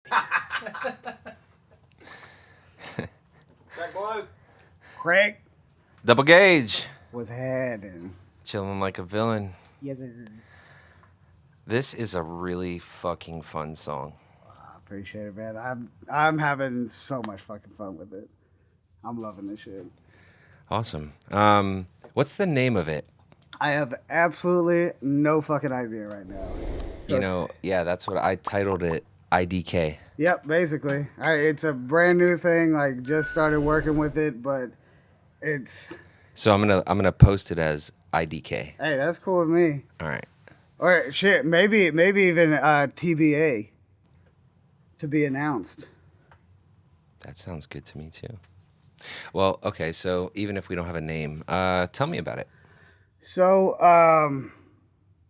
Back, boys. Craig Double Gauge. was heading. Chilling like a villain. Yes, sir. This is a really fucking fun song. I appreciate it, man. I'm having so much fucking fun with it. I'm loving this shit. Awesome. What's the name of it? I have absolutely no fucking idea right now. So that's what I titled it. IDK. Yep, basically. It's a brand new thing. Like, just started working with it, but it's. So I'm gonna post it as IDK. Hey, that's cool with me. All right. Or shit, maybe even TBA to be announced. That sounds good to me too. Well, okay. So even if we don't have a name, tell me about it. So,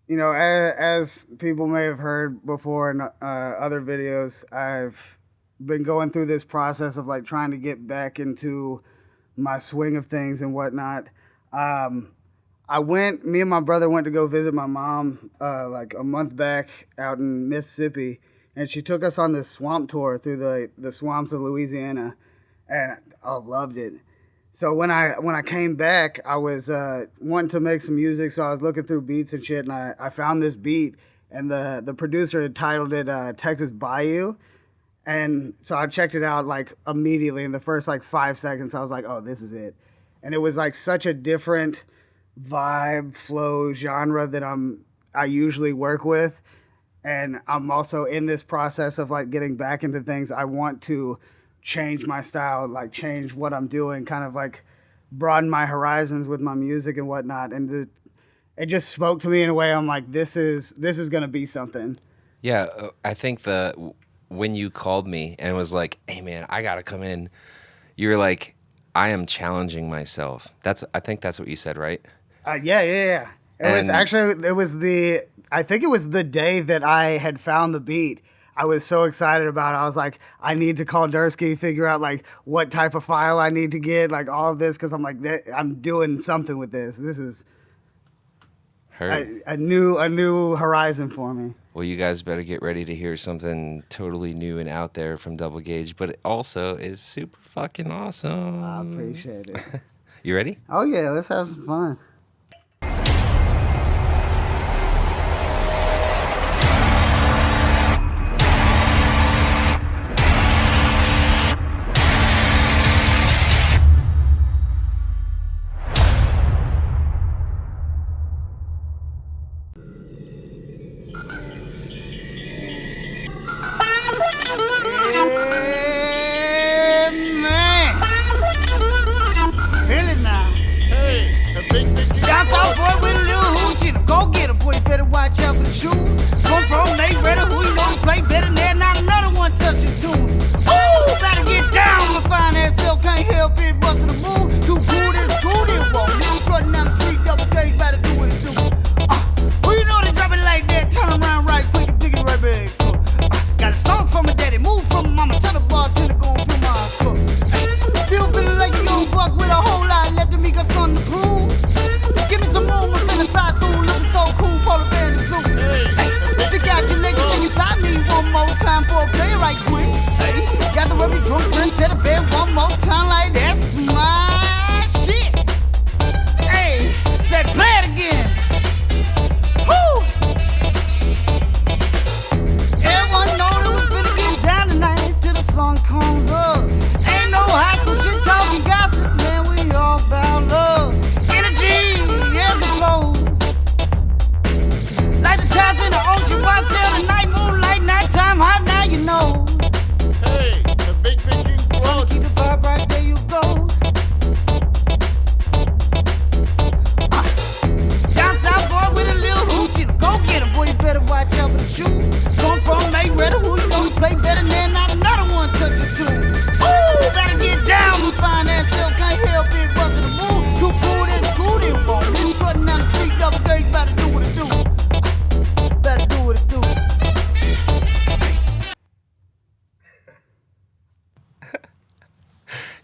as people may have heard before in other videos, I've been going through this process of like trying to get back into my swing of things and whatnot. Me and my brother went to go visit my mom like a month back out in Mississippi, and she took us on this swamp tour through the swamps of Louisiana, and I loved it. So when I came back, I was wanting to make some music, so I was looking through beats and shit, and I found this beat, and the producer had titled it Texas Bayou, and so I checked it out like immediately in the first like 5 seconds. I was like, oh, this is it. And it was like such a different vibe, flow, genre that I usually work with, and I'm also in this process of like getting back into things. I want to change my style, like change what I'm doing, kind of like broaden my horizons with my music and whatnot. And it just spoke to me in a way. I'm like, this is gonna be something. Yeah, I think when you called me and was like, "Hey man, I gotta come in," you were like, "I am challenging myself." I think that's what you said, right? Yeah. I think it was the day that I had found the beat. I was so excited about it. I was like, I need to call Dursky, figure out like what type of file I need to get, like all of this, because I'm like, I'm doing something with this. This is a new horizon for me. Well, you guys better get ready to hear something totally new and out there from Double Gauge, but it also is super fucking awesome. I appreciate it. You ready? Oh yeah, let's have some fun.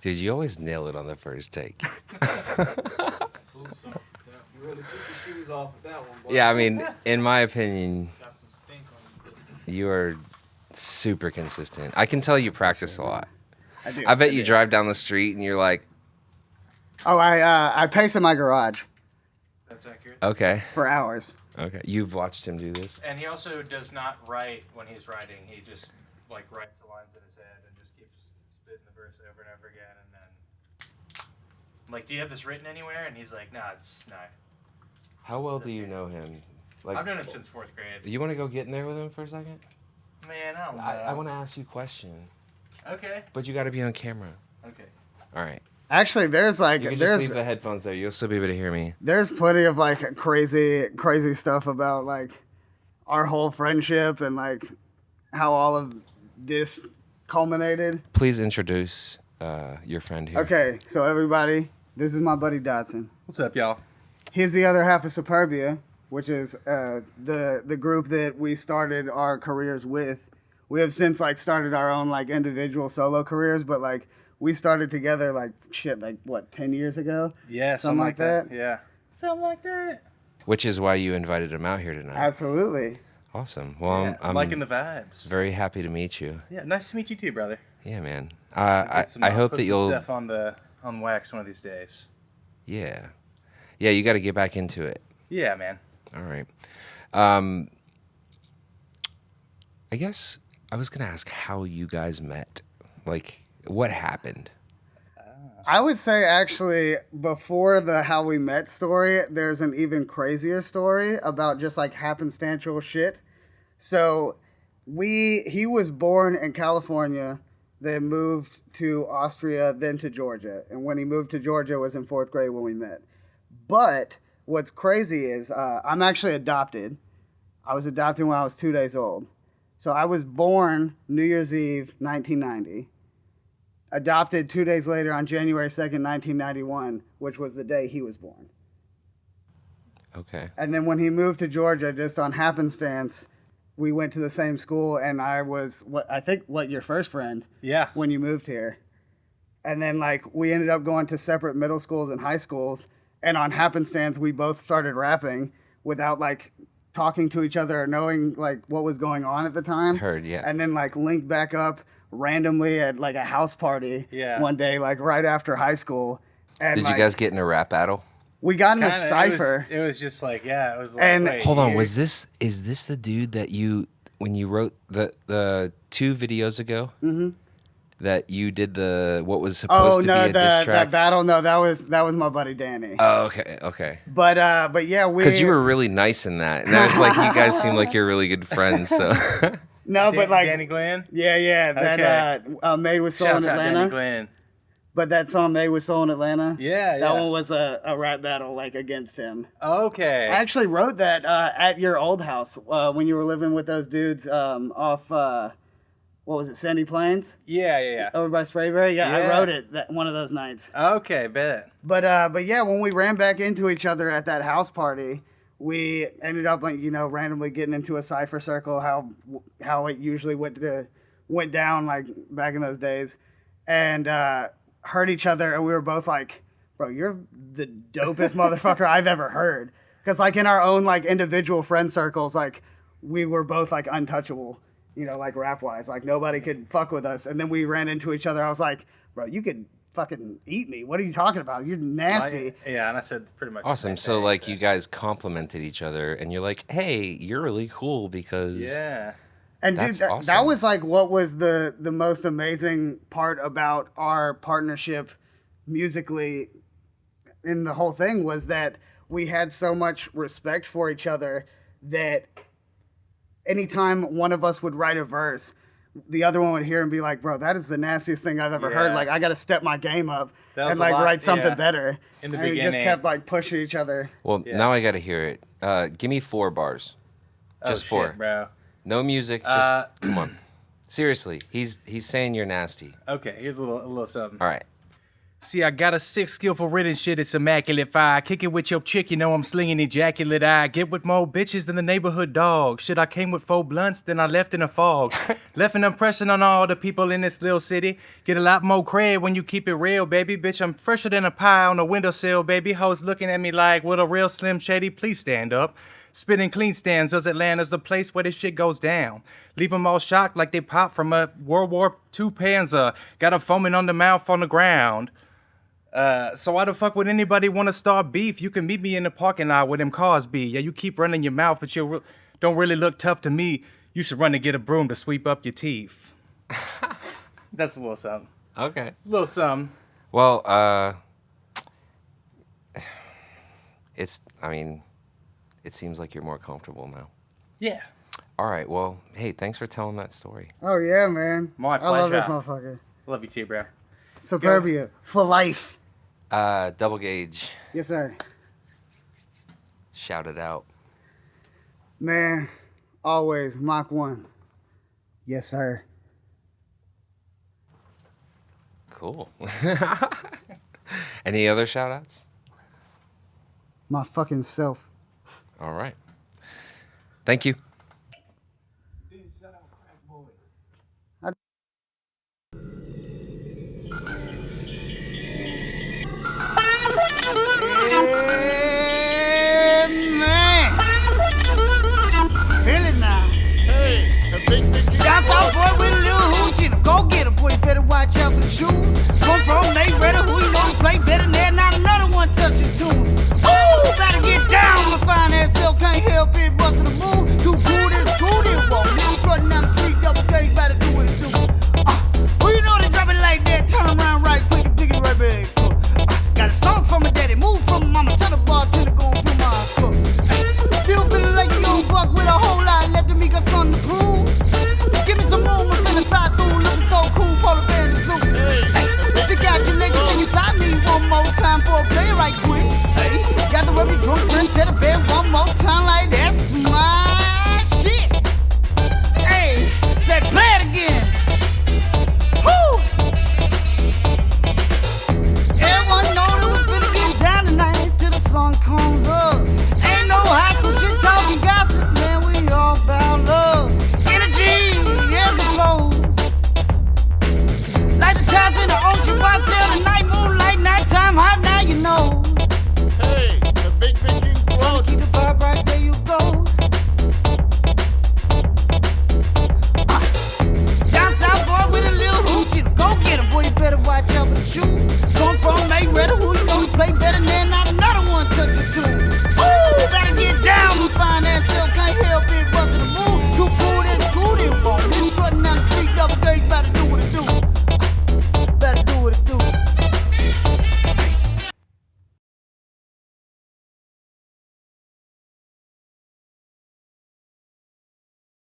Dude, you always nail it on the first take. You really took your shoes off with that one, boy. Yeah, I mean, in my opinion, Got some stink on you are Super consistent. I can tell you practice a lot. I do. I bet you drive down the street and you're like, Oh, I pace in my garage That's accurate. okay, for hours. okay. You've watched him do this? And he also does not write when he's writing. He just like writes the lines in his head and just keeps spitting the verse over and over again. And then, like, do you have this written anywhere? And he's like, nah, it's not. How well do you know him? Like, I've known him since 4th grade. You want to go get in there with him for a second? Man, I don't know. I want to ask you a question, Okay. but you got to be on camera. Okay. All right. Actually, there's like You can just there's leave the headphones there. You'll still be able to hear me. there's plenty of like crazy stuff about like our whole friendship and like how all of this culminated. Please introduce your friend here. Okay, so everybody, this is my buddy Dotson. What's up, y'all? He's the other half of Superbia, which is the group that we started our careers with. We have since like started our own like individual solo careers, but like we started together like 10 years ago? Yeah, something like that. Yeah. Something like that. Which is why you invited him out here tonight. Absolutely. Awesome. Well, Yeah, I'm liking the vibes. very happy to meet you. Yeah, nice to meet you too, brother. Yeah, man. Get some, I hope put that some you'll. stuff on wax one of these days. Yeah. Yeah, you got to get back into it. Yeah, man. All right. I guess I was going to ask how you guys met. Like, what happened? I would say actually before the how we met story, there's an even crazier story about just like happenstantial shit. So he was born in California, then moved to Austria, then to Georgia. And when he moved to Georgia was in 4th grade when we met. But what's crazy is I'm actually adopted. I was adopted when I was 2 days old. So I was born New Year's Eve, 1990. Adopted 2 days later on January 2nd, 1991, which was the day he was born. Okay. And then when he moved to Georgia, just on happenstance, we went to the same school, and I was, your first friend Yeah. when you moved here. And then, like, we ended up going to separate middle schools and high schools, and on happenstance, we both started rapping without, like, talking to each other or knowing, like, what was going on at the time. Heard, yeah. And then, like, linked back up randomly at like a house party one day, like right after high school. And Did like, you guys get in a rap battle? we got in a Kinda, cipher. It was just like, yeah, it was like, And- wait, Hold on, you- is this the dude that when you wrote the 2 videos ago? Mm-hmm. That you did what was supposed to be a diss track? that battle. No, that was my buddy Danny. Oh, okay. But yeah, Because you were really nice in that, and I was like, you guys seem like you're really good friends. So no, but like Danny Glenn? yeah, that Made with Soul Shouts in out Danny Atlanta. Glenn. But that song Made with Soul in Atlanta. Yeah, That yeah. one was a rap battle like against him. Okay. I actually wrote that at your old house when you were living with those dudes off, what was it, Sandy Plains? Yeah. Over by Sprayberry? Yeah, I Yeah. wrote it one of those nights. Okay, bet. But yeah, when we ran back into each other at that house party, we ended up like, randomly getting into a cipher circle, how it usually went down like back in those days, and heard each other, and we were both like, bro, you're the dopest motherfucker I've ever heard. Because like in our own like individual friend circles, like we were both like untouchable, like rap wise, like nobody could fuck with us. And then we ran into each other. I was like, bro, you could fucking eat me. What are you talking about? You're nasty. Yeah, and I said pretty much. the awesome. same So thing, like but- you guys complimented each other, and you're like, hey, you're really cool because Yeah. And dude, That's that awesome. was like what was the most amazing part about our partnership musically in the whole thing was that we had so much respect for each other that anytime one of us would write a verse, the other one would hear and be like, bro, that is the nastiest thing I've ever heard. Yeah. Like, I got to step my game up That was and a like lot- write something yeah. better. In the and we just beginning. kept like pushing each other. Well, Yeah. now I got to hear it. Give me 4 bars. Just oh, 4. shit, bro. No music. Just come on. Seriously, he's saying you're nasty. Okay, here's a little something. All right. See, I got a 6 skillful written shit, it's immaculate fire. Kick it with your chick, I'm slinging ejaculate. I get with more bitches than the neighborhood dog. Shit, I came with 4 blunts, then I left in a fog. Left an impression on all the people in this little city. Get a lot more cred when you keep it real, baby. Bitch, I'm fresher than a pie on a windowsill, baby. Hoes looking at me like, what a real Slim Shady, please stand up. Spitting clean stanzas, Atlanta's the place where this shit goes down. Leave 'em all shocked like they popped from a World War II Panzer. Got 'em foaming on the mouth on the ground. So why the fuck would anybody want to start beef? You can meet me in the parking lot where them cars be. Yeah, you keep running your mouth, but you don't really look tough to me. You should run and get a broom to sweep up your teeth. That's a little something. Okay. A little something. Well, it seems like you're more comfortable now. Yeah. All right. Well, hey, thanks for telling that story. Oh yeah, man. My I love this pleasure. motherfucker. Love you too, bro. Suburbia for life. Double gauge, Yes, sir. shout it out. Man, always Mach1. Yes, sir. Cool. Any other shout outs? My fucking self. All right. Thank you.